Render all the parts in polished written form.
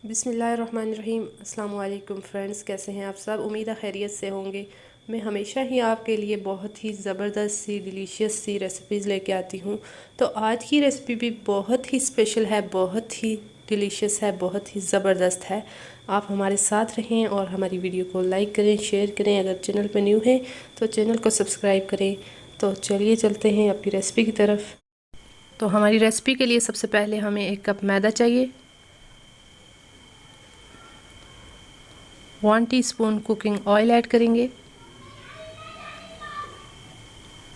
बिस्मिल्लाहिर्रहमानिर्रहीम। अस्सलाम वालेकुम फ्रेंड्स, कैसे हैं आप सब? उम्मीद है खैरियत से होंगे। मैं हमेशा ही आपके लिए बहुत ही ज़बरदस्त सी डिलीशियस सी रेसिपीज़ लेके आती हूँ। तो आज की रेसिपी भी बहुत ही स्पेशल है, बहुत ही डिलीशियस है, बहुत ही ज़बरदस्त है। आप हमारे साथ रहें और हमारी वीडियो को लाइक करें, शेयर करें। अगर चैनल पर न्यू हैं तो चैनल को सब्सक्राइब करें। तो चलिए चलते हैं अपनी रेसिपी की तरफ। तो हमारी रेसिपी के लिए सबसे पहले हमें 1 कप मैदा चाहिए, 1 टीस्पून कुकिंग ऑयल ऐड करेंगे,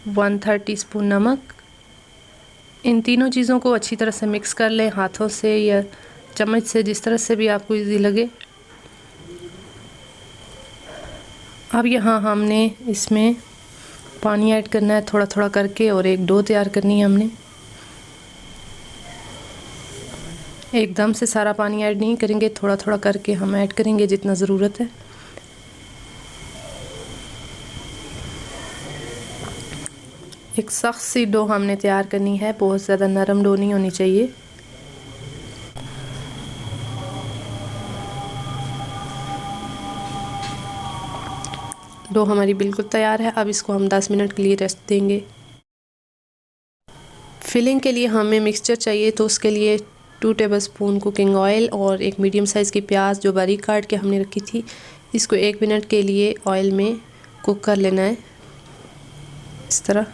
1/3 टीस्पून नमक। इन तीनों चीज़ों को अच्छी तरह से मिक्स कर लें हाथों से या चम्मच से, जिस तरह से भी आपको इजी लगे। अब यहाँ हमने इसमें पानी ऐड करना है थोड़ा थोड़ा करके, और एक डो तैयार करनी है हमने। एकदम से सारा पानी ऐड नहीं करेंगे, थोड़ा थोड़ा करके हम ऐड करेंगे जितना ज़रूरत है। एक सख्त सी डो हमने तैयार करनी है, बहुत ज़्यादा नरम डो नहीं होनी चाहिए। डो हमारी बिल्कुल तैयार है। अब इसको हम 10 मिनट के लिए रेस्ट देंगे। फिलिंग के लिए हमें मिक्सचर चाहिए, तो उसके लिए 2 टेबलस्पून कुकिंग ऑयल और एक मीडियम साइज़ की प्याज जो बारीक काट के हमने रखी थी, इसको 1 मिनट के लिए ऑयल में कुक कर लेना है। इस तरह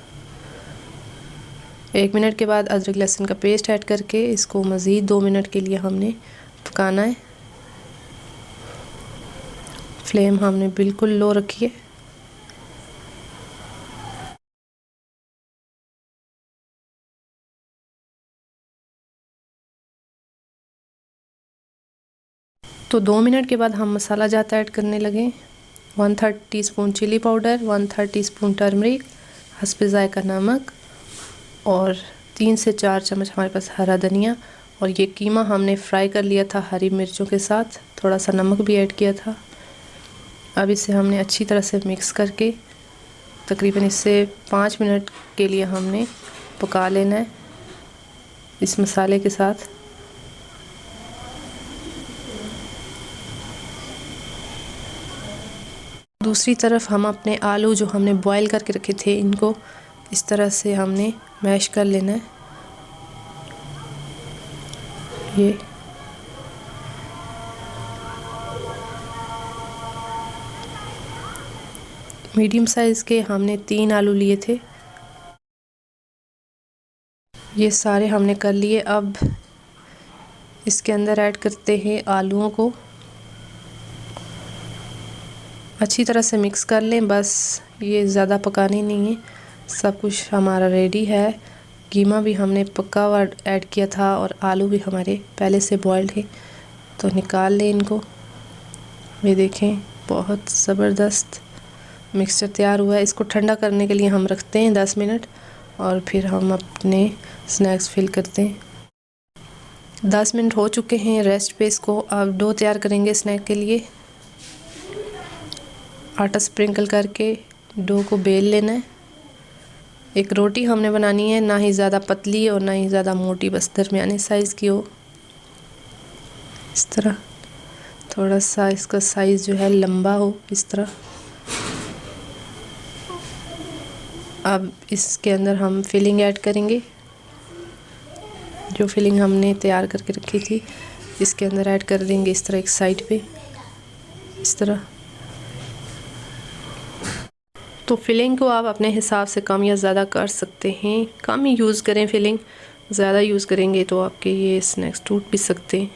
1 मिनट के बाद अदरक लहसुन का पेस्ट ऐड करके इसको मज़ीद 2 मिनट के लिए हमने पकाना है। फ्लेम हमने बिल्कुल लो रखी है। तो 2 मिनट के बाद हम मसाला जाता ऐड करने लगे। 1/3 teaspoon chilli powder, 1/3 teaspoon turmeric, हस्बे ज़ायका नमक, और 3 से 4 चम्मच हमारे पास हरा धनिया। और ये कीमा हमने फ्राई कर लिया था हरी मिर्चों के साथ, थोड़ा सा नमक भी ऐड किया था। अब इसे हमने अच्छी तरह से मिक्स करके तकरीबन इससे 5 मिनट के लिए हमने पका लेना है इस मसाले के साथ। दूसरी तरफ हम अपने आलू जो हमने बॉईल करके रखे थे, इनको इस तरह से हमने मैश कर लेना है। ये मीडियम साइज़ के हमने 3 आलू लिए थे, ये सारे हमने कर लिए। अब इसके अंदर ऐड करते हैं आलूओं को, अच्छी तरह से मिक्स कर लें। बस ये ज़्यादा पकानी नहीं है, सब कुछ हमारा रेडी है। कीमा भी हमने पका हुआ ऐड किया था और आलू भी हमारे पहले से बॉइल्ड है। तो निकाल लें इनको। ये देखें, बहुत ज़बरदस्त मिक्सचर तैयार हुआ है। इसको ठंडा करने के लिए हम रखते हैं 10 मिनट, और फिर हम अपने स्नैक्स फिल करते हैं। 10 मिनट हो चुके हैं रेस्ट पे इसको। अब डो तैयार करेंगे स्नैक के लिए। आटा स्प्रिंकल करके डो को बेल लेना है। एक रोटी हमने बनानी है, ना ही ज़्यादा पतली और ना ही ज़्यादा मोटी, बस दरमियाने साइज़ की हो। इस तरह थोड़ा सा इसका साइज़ जो है लंबा हो, इस तरह। अब इसके अंदर हम फिलिंग ऐड करेंगे। जो फिलिंग हमने तैयार करके रखी थी इसके अंदर ऐड कर देंगे, इस तरह एक साइड पे, इस तरह। तो फिलिंग को आप अपने हिसाब से कम या ज़्यादा कर सकते हैं। कम ही यूज़ करें फिलिंग, ज़्यादा यूज़ करेंगे तो आपके ये स्नैक्स टूट भी सकते हैं।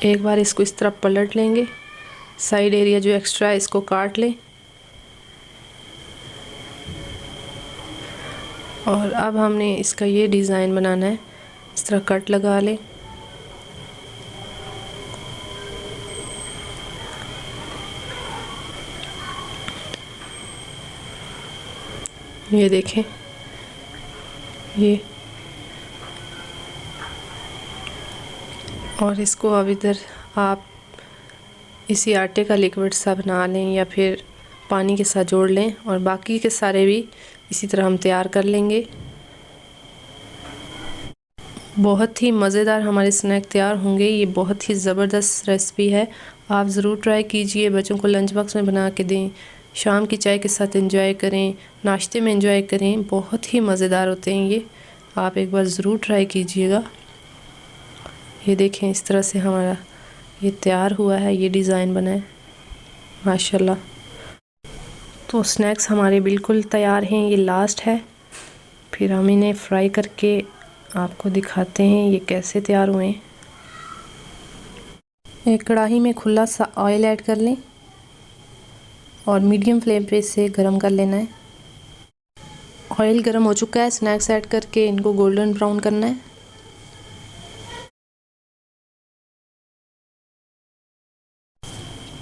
एक बार इसको इस तरह पलट लेंगे, साइड एरिया जो एक्स्ट्रा है इसको काट लें। और अब हमने इसका ये डिज़ाइन बनाना है, इस तरह कट लगा लें। ये देखें, ये, और इसको अब इधर आप इसी आटे का लिक्विड सा बना लें या फिर पानी के साथ जोड़ लें, और बाकी के सारे भी इसी तरह हम तैयार कर लेंगे। बहुत ही मज़ेदार हमारे स्नैक तैयार होंगे। ये बहुत ही ज़बरदस्त रेसिपी है, आप ज़रूर ट्राई कीजिए। बच्चों को लंच बॉक्स में बना के दें, शाम की चाय के साथ एंजॉय करें, नाश्ते में एंजॉय करें। बहुत ही मज़ेदार होते हैं ये, आप एक बार ज़रूर ट्राई कीजिएगा। ये देखें इस तरह से हमारा ये तैयार हुआ है, ये डिज़ाइन बना है माशाल्लाह। तो स्नैक्स हमारे बिल्कुल तैयार हैं, ये लास्ट है। फिर हम इन्हें फ्राई करके आपको दिखाते हैं ये कैसे तैयार हुए हैं। एक कढ़ाई में खुला सा ऑयल ऐड कर लें और मीडियम फ्लेम पे इसे गरम कर लेना है। ऑयल गरम हो चुका है, स्नैक्स ऐड करके इनको गोल्डन ब्राउन करना है।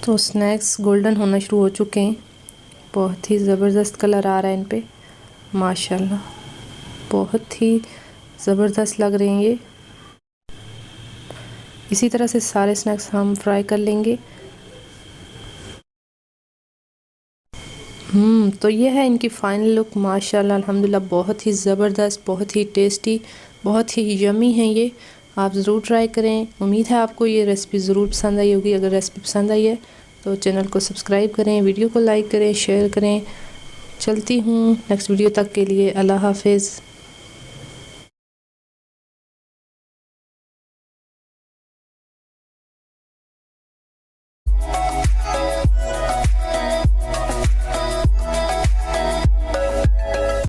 तो स्नैक्स गोल्डन होना शुरू हो चुके हैं, बहुत ही ज़बरदस्त कलर आ रहा है इन पे माशाल्लाह, बहुत ही ज़बरदस्त लग रहे हैं ये। इसी तरह से सारे स्नैक्स हम फ्राई कर लेंगे। तो ये है इनकी फ़ाइनल लुक माशाल्लाह अल्हम्दुलिल्लाह, बहुत ही ज़बरदस्त, बहुत ही टेस्टी, बहुत ही यमी है ये। आप ज़रूर ट्राई करें। उम्मीद है आपको ये रेसिपी ज़रूर पसंद आई होगी। अगर रेसिपी पसंद आई है तो चैनल को सब्सक्राइब करें, वीडियो को लाइक करें, शेयर करें। चलती हूँ नेक्स्ट वीडियो तक के लिए। अल्लाह हाफिज़।